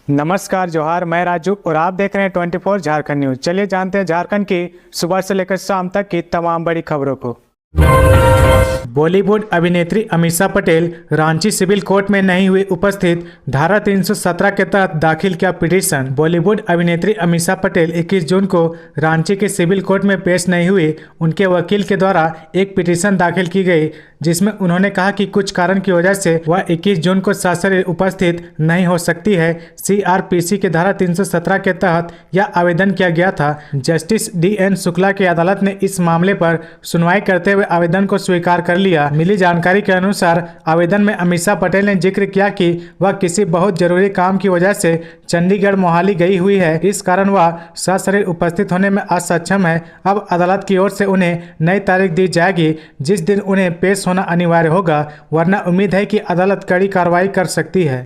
नमस्कार जोहार, मैं राजू और आप देख रहे हैं 24 झारखंड न्यूज। चलिए जानते हैं झारखंड की सुबह से लेकर शाम तक की तमाम बड़ी खबरों को। बॉलीवुड अभिनेत्री अमीषा पटेल रांची सिविल कोर्ट में नहीं हुई उपस्थित, धारा 317 के तहत दाखिल किया पिटीशन। बॉलीवुड अभिनेत्री अमीषा पटेल 21 जून को रांची के सिविल कोर्ट में पेश नहीं हुई। उनके वकील के द्वारा एक पिटीशन दाखिल की गई जिसमें उन्होंने कहा कि कुछ कारण की वजह से वह 21 जून को सशरीर उपस्थित नहीं हो सकती है। CRPC के धारा 317 के तहत यह आवेदन किया गया था। जस्टिस DN शुक्ला की अदालत ने इस मामले पर सुनवाई करते हुए आवेदन को स्वीकार कर लिया। मिली जानकारी के अनुसार आवेदन में अमीषा पटेल ने जिक्र किया कि वह किसी बहुत जरूरी काम की वजह से चंडीगढ़ मोहाली गई हुई है, इस कारण वह सशरीर उपस्थित होने में असक्षम है। अब अदालत की ओर से उन्हें नई तारीख दी जाएगी जिस दिन उन्हें पेश होना अनिवार्य होगा, वरना उम्मीद है कि अदालत कड़ी कार्रवाई कर सकती है।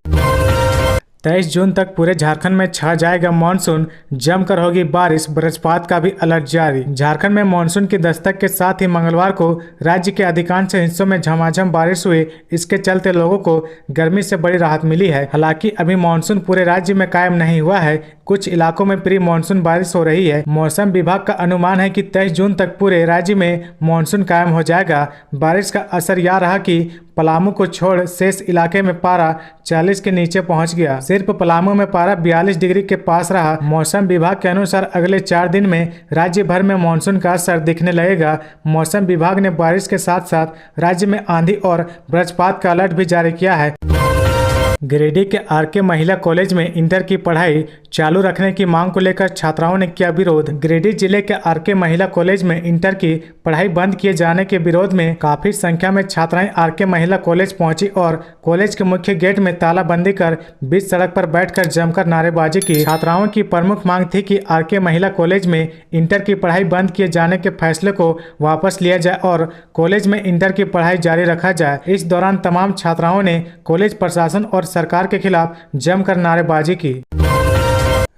23 जून तक पूरे झारखंड में छा जाएगा मानसून, जमकर होगी बारिश, वज्रपात का भी अलर्ट जारी। झारखंड में मानसून की दस्तक के साथ ही मंगलवार को राज्य के अधिकांश हिस्सों में झमाझम बारिश हुई। इसके चलते लोगों को गर्मी से बड़ी राहत मिली है। हालांकि अभी मानसून पूरे राज्य में कायम नहीं हुआ है, कुछ इलाकों में प्री मानसून बारिश हो रही है। मौसम विभाग का अनुमान है कि 23 जून तक पूरे राज्य में मानसून कायम हो जाएगा। बारिश का असर यह रहा कि पलामू को छोड़ शेष इलाके में पारा 40 के नीचे पहुंच गया। सिर्फ पलामू में पारा 42 डिग्री के पास रहा। मौसम विभाग के अनुसार अगले 4 दिन में राज्य भर में मानसून का असर दिखने लगेगा। मौसम विभाग ने बारिश के साथ साथ राज्य में आंधी और वज्रपात का अलर्ट भी जारी किया है। गिरिडीह के RK महिला कॉलेज में इंटर की पढ़ाई चालू रखने की मांग को लेकर छात्राओं ने किया विरोध। गिरिडीह जिले के RK महिला कॉलेज में इंटर की पढ़ाई बंद किए जाने के विरोध में काफी संख्या में छात्राएं RK महिला कॉलेज पहुंची और कॉलेज के मुख्य गेट में तालाबंदी कर बीच सड़क पर बैठकर जमकर नारेबाजी की। छात्राओं की प्रमुख मांग थी कि RK महिला कॉलेज में इंटर की पढ़ाई बंद किए जाने के फैसले को वापस लिया जाए और कॉलेज में इंटर की पढ़ाई जारी रखा जाए। इस दौरान तमाम छात्राओं ने कॉलेज प्रशासन और सरकार के खिलाफ जमकर नारेबाजी की।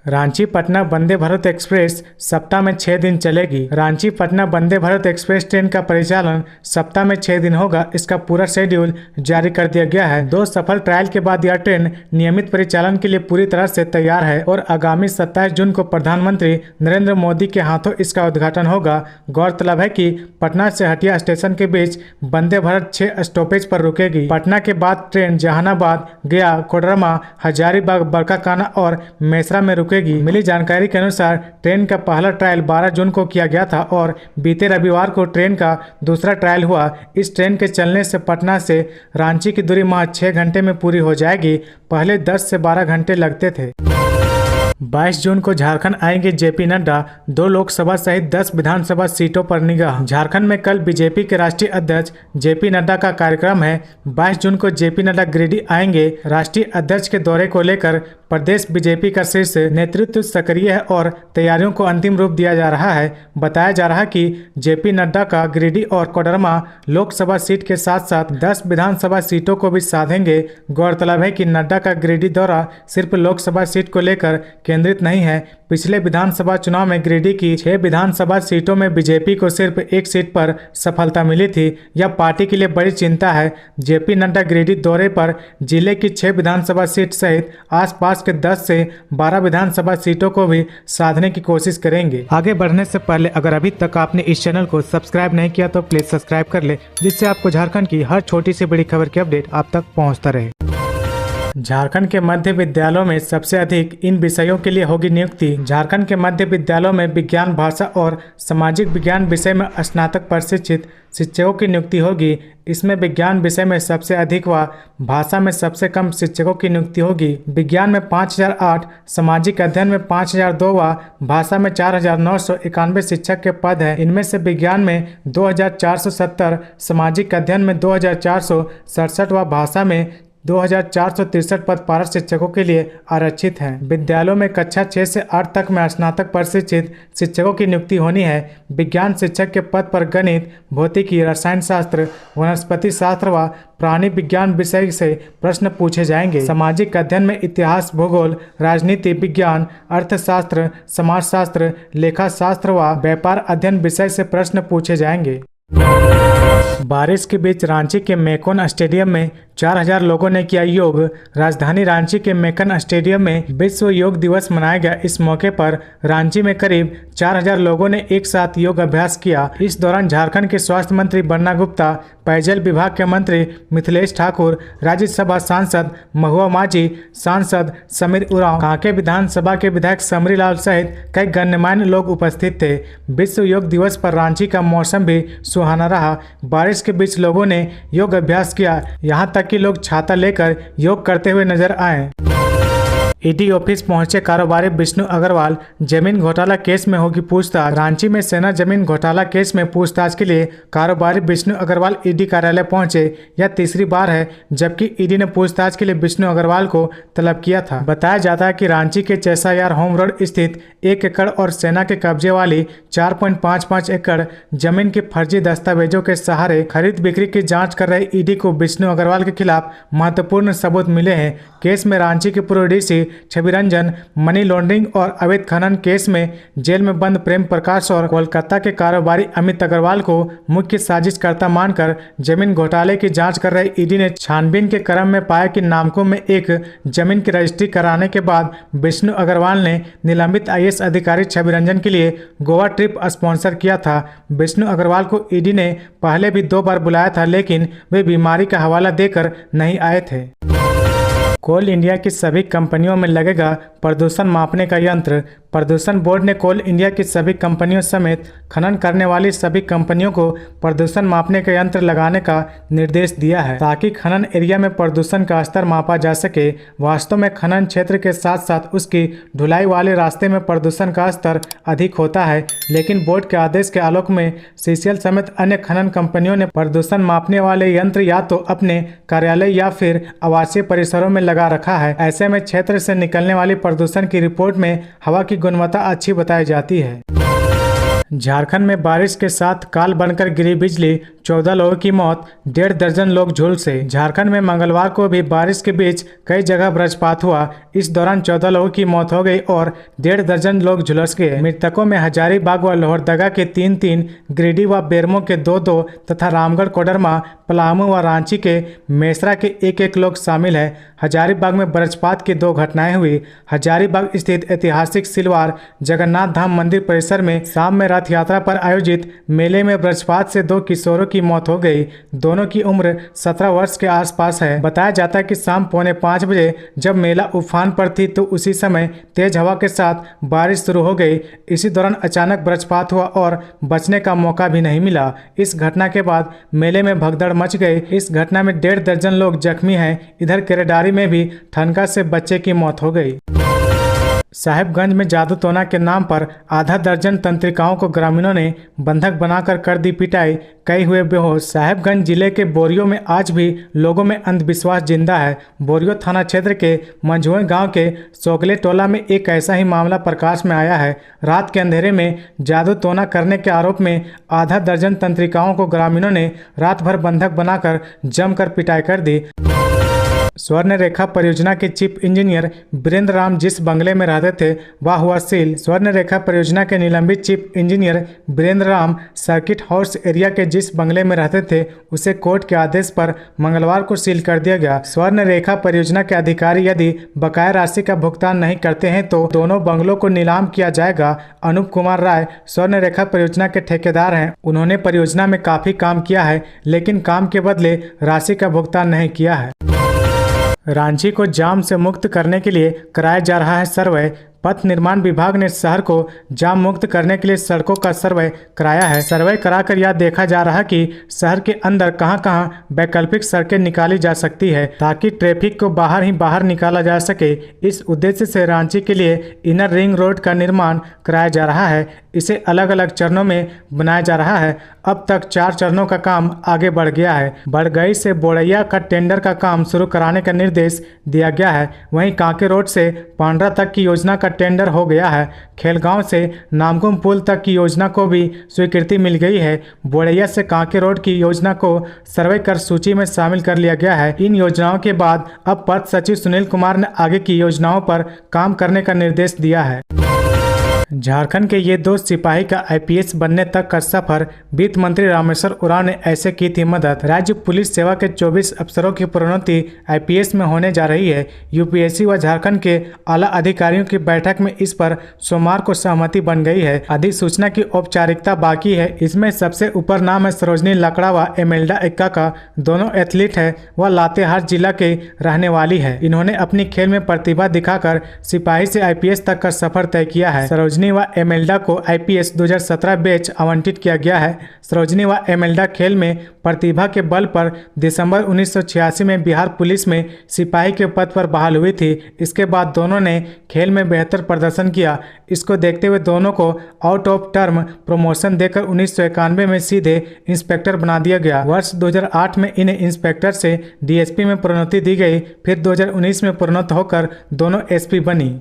रांची पटना वंदे भारत एक्सप्रेस सप्ताह में 6 दिन चलेगी। रांची पटना वंदे भारत एक्सप्रेस ट्रेन का परिचालन सप्ताह में 6 दिन होगा। इसका पूरा शेड्यूल जारी कर दिया गया है। 2 सफल ट्रायल के बाद यह ट्रेन नियमित परिचालन के लिए पूरी तरह से तैयार है और आगामी 27 जून को प्रधानमंत्री नरेंद्र मोदी के हाथों इसका उद्घाटन होगा। गौरतलब है कि पटना से हटिया स्टेशन के बीच वंदे भारत 6 स्टॉपेज पर रुकेगी। पटना के बाद ट्रेन जहानाबाद, गया, कोडरमा, हजारीबाग, बरकाकाना और मेसरा में रुकेगी। मिली जानकारी के अनुसार ट्रेन का पहला ट्रायल 12 जून को किया गया था और बीते रविवार को ट्रेन का दूसरा ट्रायल हुआ। इस ट्रेन के चलने से पटना से रांची की दूरी महज 6 घंटे में पूरी हो जाएगी। पहले 10 से 12 घंटे लगते थे। 22 जून को झारखंड आएंगे JP नड्डा, 2 लोकसभा सहित 10 विधानसभा सीटों पर निगाह। झारखंड में कल बीजेपी के राष्ट्रीय अध्यक्ष JP नड्डा का कार्यक्रम है। 22 जून को JP नड्डा गिरिडीह आएंगे। राष्ट्रीय अध्यक्ष के दौरे को लेकर प्रदेश बीजेपी का शीर्ष नेतृत्व सक्रिय है और तैयारियों को अंतिम रूप दिया जा रहा है। बताया जा रहा है कि JP नड्डा का गिरिडीह और कोडरमा लोकसभा सीट के साथ साथ 10 विधानसभा सीटों को भी साधेंगे। गौरतलब है कि नड्डा का गिरिडीह दौरा सिर्फ लोकसभा सीट को लेकर केंद्रित नहीं है। पिछले विधानसभा चुनाव में गिरिडीह की 6 विधानसभा सीटों में बीजेपी को सिर्फ 1 सीट पर सफलता मिली थी। यह पार्टी के लिए बड़ी चिंता है। JP नड्डा गिरिडीह दौरे पर जिले की 6 विधानसभा सीट सहित आसपास के 10 से 12 विधानसभा सीटों को भी साधने की कोशिश करेंगे। आगे बढ़ने से पहले अगर अभी तक आपने इस चैनल को सब्सक्राइब नहीं किया तो प्लीज सब्सक्राइब कर ले, जिससे आपको झारखंड की हर छोटी से बड़ी खबर की अपडेट आप तक पहुंचता रहे। झारखंड के मध्य विद्यालयों में सबसे अधिक इन विषयों के लिए होगी नियुक्ति। झारखंड के मध्य विद्यालयों में विज्ञान, भाषा और सामाजिक विज्ञान विषय में स्नातक प्रशिक्षित शिक्षकों की नियुक्ति होगी। इसमें विज्ञान विषय में सबसे अधिक व भाषा में सबसे कम शिक्षकों की नियुक्ति होगी। विज्ञान में 5008, सामाजिक अध्ययन में 5002 व भाषा में 4991 शिक्षक के पद हैं। इनमें से विज्ञान में 2470, सामाजिक अध्ययन में 2467 व भाषा में 2463 पद पारद शिक्षकों के लिए आरक्षित हैं। विद्यालयों में कक्षा 6 से 8 तक में स्नातक प्रशिक्षित शिक्षकों की नियुक्ति होनी है। विज्ञान शिक्षक के पद पर गणित, भौतिकी, रसायन शास्त्र, वनस्पति शास्त्र व प्राणी विज्ञान विषय से प्रश्न पूछे जाएंगे। सामाजिक अध्ययन में इतिहास, भूगोल, राजनीति विज्ञान, अर्थशास्त्र, समाजशास्त्र, लेखा शास्त्र व व्यापार अध्ययन विषय से प्रश्न पूछे जाएंगे। बारिश के बीच रांची के मेकोन स्टेडियम में 4000 लोगों ने किया योग। राजधानी रांची के मेकन स्टेडियम में विश्व योग दिवस मनाया गया। इस मौके पर रांची में करीब 4000 लोगों ने एक साथ योग अभ्यास किया। इस दौरान झारखंड के स्वास्थ्य मंत्री बन्ना गुप्ता, पेयजल विभाग के मंत्री मिथिलेश ठाकुर, राज्यसभा सांसद महुआ माझी, सांसद समीर उरांव, कांके विधानसभा के विधायक समरीलाल सहित कई गणमान्य लोग उपस्थित थे। विश्व योग दिवस पर रांची का मौसम भी सुहाना रहा। बारिश के बीच लोगों ने योग अभ्यास किया, यहां तक कि लोग छाता लेकर योग करते हुए नजर आए। ईडी ऑफिस पहुंचे कारोबारी विष्णु अग्रवाल, जमीन घोटाला केस में होगी पूछताछ। रांची में सेना जमीन घोटाला केस में पूछताछ के लिए कारोबारी विष्णु अग्रवाल ईडी कार्यालय पहुंचे। यह तीसरी बार है जबकि ईडी ने पूछताछ के लिए विष्णु अग्रवाल को तलब किया था। बताया जाता है कि रांची के चेसायार होम रोड स्थित 1 एकड़ और सेना के कब्जे वाली 4.55 एकड़ जमीन के फर्जी दस्तावेजों के सहारे खरीद बिक्री की जाँच कर रहे ईडी को विष्णु अग्रवाल के खिलाफ महत्वपूर्ण सबूत मिले हैं। केस में रांची के पूर्व DC Chhavi Ranjan, money laundering और अवैध खनन केस में जेल में बंद प्रेम प्रकाश और कोलकाता के कारोबारी अमित अग्रवाल को मुख्य साजिशकर्ता मानकर जमीन घोटाले की जांच कर रहे ईडी ने छानबीन के क्रम में पाया कि नामकुम में एक जमीन की रजिस्ट्री कराने के बाद विष्णु अग्रवाल ने निलंबित IAS अधिकारी छवि रंजन के लिए गोवा ट्रिप स्पॉन्सर किया था। विष्णु अग्रवाल को ईडी ने पहले भी 2 बार बुलाया था, लेकिन वे बीमारी का हवाला देकर नहीं आए थे। कोल इंडिया की सभी कंपनियों में लगेगा प्रदूषण मापने का यंत्र। प्रदूषण बोर्ड ने कोल इंडिया की सभी कंपनियों समेत खनन करने वाली सभी कंपनियों को प्रदूषण मापने का यंत्र लगाने का निर्देश दिया है, ताकि खनन एरिया में प्रदूषण का स्तर मापा जा सके। वास्तव में खनन क्षेत्र के साथ साथ उसकी ढुलाई वाले रास्ते में प्रदूषण का स्तर अधिक होता है, लेकिन बोर्ड के आदेश के आलोक में CCL समेत अन्य खनन कंपनियों ने प्रदूषण मापने वाले यंत्र या तो अपने कार्यालय या फिर आवासीय परिसरों में लगा रखा है। ऐसे में क्षेत्र से निकलने वाली प्रदूषण की रिपोर्ट में हवा की गुणवत्ता अच्छी बताई जाती है। झारखंड में बारिश के साथ काल बनकर गिरी बिजली, 14 लोगों की मौत, 1.5 दर्जन लोग झुलसे। झारखंड में मंगलवार को भी बारिश के बीच कई जगह वज्रपात हुआ। इस दौरान 14 लोगों की मौत हो गई और 1.5 दर्जन लोग झुलस गए। मृतकों में हजारीबाग व लोहरदगा के 3-3, गिरिडीह व बेरमो के 2-2 तथा रामगढ़, कोडरमा, पलामू व रांची के मेसरा के 1-1 लोग शामिल है। हजारीबाग में वज्रपात की 2 घटनाएं हुई। हजारीबाग स्थित ऐतिहासिक सिलवार जगन्नाथ धाम मंदिर परिसर में शाम में रथ यात्रा पर आयोजित मेले में वज्रपात से 2 किशोरों की मौत हो गई। दोनों की उम्र 17 वर्ष के आसपास है। बताया जाता है कि शाम 4:45 बजे जब मेला उफान पर थी तो उसी समय तेज हवा के साथ बारिश शुरू हो गई। इसी दौरान अचानक वज्रपात हुआ और बचने का मौका भी नहीं मिला। इस घटना के बाद मेले में भगदड़ मच गई। इस घटना में 1.5 दर्जन लोग जख्मी हैं। इधर केरेडारी में भी ठनका से बच्चे की मौत हो गई। साहेबगंज में जादू टोना के नाम पर आधा दर्जन तंत्रिकाओं को ग्रामीणों ने बंधक बनाकर कर दी पिटाई, कई हुए बेहोश। साहेबगंज जिले के बोरियो में आज भी लोगों में अंधविश्वास जिंदा है। बोरियो थाना क्षेत्र के मंझुए गांव के सोगले टोला में एक ऐसा ही मामला प्रकाश में आया है। रात के अंधेरे में जादू टोना करने के आरोप में आधा दर्जन तंत्रिकाओं को ग्रामीणों ने रात भर बंधक बनाकर जमकर पिटाई कर दी। स्वर्ण रेखा परियोजना के चीफ इंजीनियर वीरेंद्र राम जिस बंगले में रहते थे वह हुआ सील। स्वर्ण रेखा परियोजना के निलंबित chief engineer Virendra Ram circuit house area के जिस बंगले में रहते थे उसे कोर्ट के आदेश पर मंगलवार को सील कर दिया गया। स्वर्ण रेखा परियोजना के अधिकारी यदि बकाया राशि का भुगतान नहीं करते हैं तो दोनों बंगलों को नीलाम किया जाएगा। अनूप कुमार राय स्वर्ण रेखा परियोजना के ठेकेदार हैं। उन्होंने परियोजना में काफी काम किया है, लेकिन काम के बदले राशि का भुगतान नहीं किया है। रांची को जाम से मुक्त करने के लिए कराया जा रहा है सर्वे। पथ निर्माण विभाग ने शहर को जाम मुक्त करने के लिए सड़कों का सर्वे कराया है। सर्वे कराकर यह देखा जा रहा है कि शहर के अंदर कहां-कहां वैकल्पिक सड़कें निकाली जा सकती है, ताकि ट्रैफिक को बाहर ही बाहर निकाला जा सके। इस उद्देश्य से रांची के लिए इनर रिंग रोड का निर्माण कराया जा रहा है। इसे अलग अलग चरणों में बनाया जा रहा है। अब तक 4 चरणों का काम आगे बढ़ गया है। बड़गई से बोड़ैया का टेंडर का काम शुरू कराने का निर्देश दिया गया है। वहीं कांके रोड से पांड्रा तक की योजना का टेंडर हो गया है। खेलगांव से नामकुम पुल तक की योजना को भी स्वीकृति मिल गई है। बोड़ैया से कांके रोड की योजना को सर्वे कर सूची में शामिल कर लिया गया है। इन योजनाओं के बाद अब पथ सचिव सुनील कुमार ने आगे की योजनाओं पर काम करने का निर्देश दिया है। झारखंड के ये दो सिपाही का आईपीएस बनने तक का सफर वित्त मंत्री रामेश्वर उरांव ने ऐसे की थी मदद। राज्य पुलिस सेवा के 24 अफसरों की प्रोन्नति आईपीएस में होने जा रही है। यूपीएससी व झारखंड के आला अधिकारियों की बैठक में इस पर सोमवार को सहमति बन गई है। अधिसूचना की औपचारिकता बाकी है। इसमें सबसे ऊपर नाम है सरोजनी लकड़ा व एमेल्डा एक्का का। दोनों एथलीट है व लातेहार जिला के रहने वाली है। इन्होंने अपनी खेल में प्रतिभा दिखाकर सिपाही से आईपीएस तक का सफर तय किया है। सरोजनी व एमेल्डा को आईपीएस 2017 बैच आवंटित किया गया है। सरोजनी व एमेल्डा खेल में प्रतिभा के बल पर दिसंबर 1986 में बिहार पुलिस में सिपाही के पद पर बहाल हुई थी। इसके बाद दोनों ने खेल में बेहतर प्रदर्शन किया। इसको देखते हुए दोनों को आउट ऑफ टर्म प्रमोशन देकर 1991 में सीधे इंस्पेक्टर बना दिया गया। वर्ष 2008 में इन्हें इंस्पेक्टर से डीएसपी में प्रोन्नति दी गई। फिर 2019 में प्रोन्नत होकर दोनों एसपी बनी।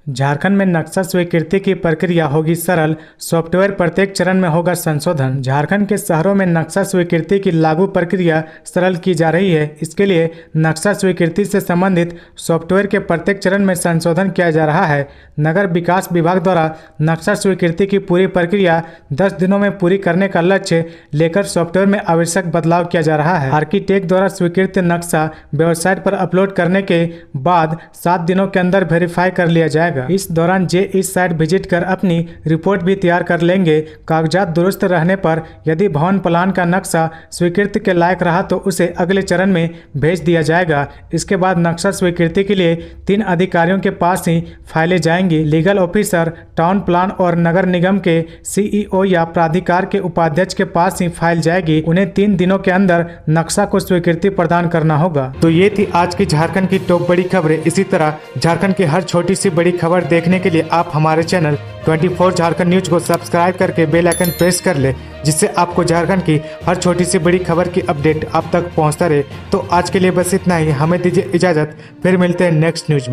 झारखंड में नक्शा स्वीकृति की प्रक्रिया होगी सरल, सॉफ्टवेयर प्रत्येक चरण में होगा संशोधन। झारखंड के शहरों में नक्शा स्वीकृति की लागू प्रक्रिया सरल की जा रही है। इसके लिए नक्शा स्वीकृति से संबंधित सॉफ्टवेयर के प्रत्येक चरण में संशोधन किया जा रहा है। नगर विकास विभाग द्वारा नक्शा स्वीकृति की पूरी प्रक्रिया 10 दिनों में पूरी करने का लक्ष्य लेकर सॉफ्टवेयर में आवश्यक बदलाव किया जा रहा है। आर्किटेक्ट द्वारा स्वीकृत नक्शा वेबसाइट पर अपलोड करने के बाद 7 दिनों के अंदर वेरीफाई कर लिया जाएगा। इस दौरान इस साइट विजिट कर अपनी रिपोर्ट भी तैयार कर लेंगे। कागजात दुरुस्त रहने पर यदि भवन प्लान का नक्शा स्वीकृति के लायक रहा तो उसे अगले चरण में भेज दिया जाएगा। इसके बाद नक्शा स्वीकृति के लिए 3 अधिकारियों के पास ही फाइलें जाएंगी। लीगल ऑफिसर, टाउन प्लान और नगर निगम के सीईओ या प्राधिकार के उपाध्यक्ष के पास ही फाइल जाएगी। उन्हें 3 दिनों के अंदर नक्शा को स्वीकृति प्रदान करना होगा। तो ये थी आज की झारखंड की टॉप बड़ी खबरें। इसी तरह झारखंड की हर छोटी सी बड़ी खबर देखने के लिए आप हमारे चैनल 24 झारखंड न्यूज को सब्सक्राइब करके बेल आइकन प्रेस कर ले, जिससे आपको झारखंड की हर छोटी सी बड़ी खबर की अपडेट आप तक पहुंचता रहे। तो आज के लिए बस इतना ही। हमें दीजिए इजाजत, फिर मिलते हैं नेक्स्ट न्यूज में।